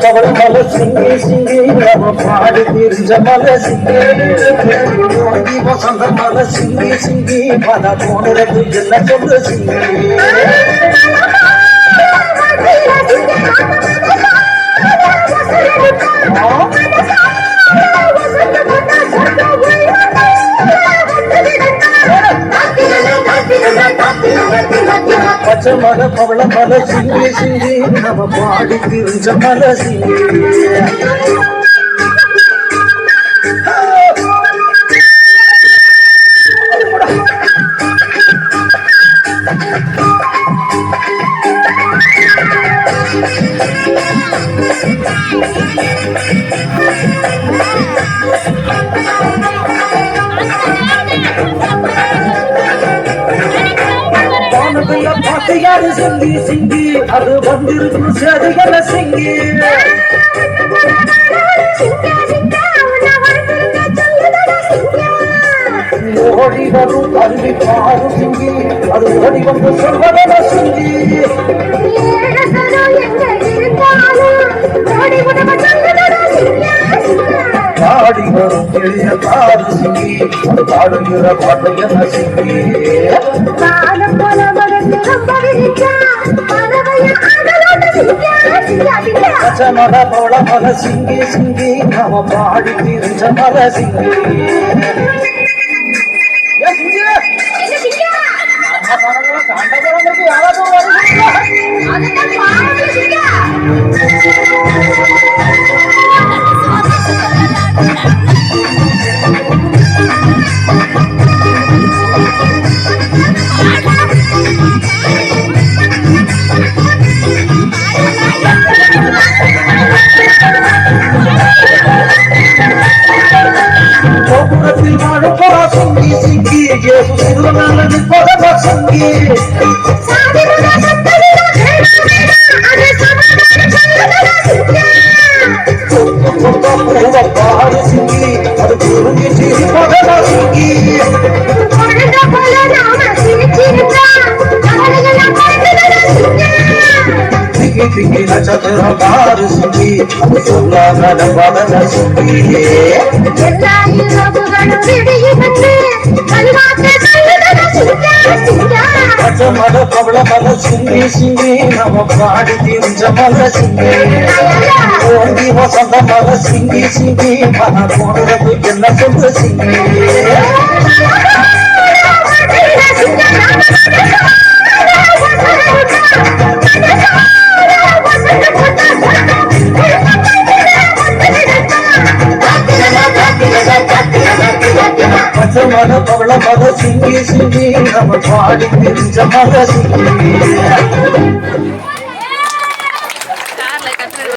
கவலை மலை சிங்கி சிங்கி நம்ம பாடி தெரிஞ்ச மலை சிங்கி வசந்த மலை சிங்கி சிங்கி பல போனது என்ன சொல்ல சிங்கி பச்சை மலை பவள மலை சிங்கி சிங்கி நம்ம பாடி தெரிஞ்ச மலை சிங்கி பாட்டியாரு சிங்கி சிங்கி அது வந்திருக்கு செடிகள சிங்கி ஓடி வரும் அருவி பாரு சிங்கி அது ஓடி வந்து சொல்வதன சிங்கி பாடி வரும் எளிய பாரு சிங்கி அது பாடுகிற பாட்டையன சிங்கி மல போல மல சிங்கி சிங்கி நம்ம பாடி தெரிஞ்ச மல சிங்கி நட்சத்திரமாறு சிங்கி சொல்லாத பலன சிங்கி மல பவள மல சிங்கி சிங்கி நம்ம பாடி தெரிஞ்ச மல சிங்கி ஓங்கி வசந்த மல சிங்கி சிங்கி மன போனது என்ன சொல்ற சிங்கி மல பவள மல சிங்கி சிங்கி நம்ம பாடி தெரிஞ்ச மல சிங்கி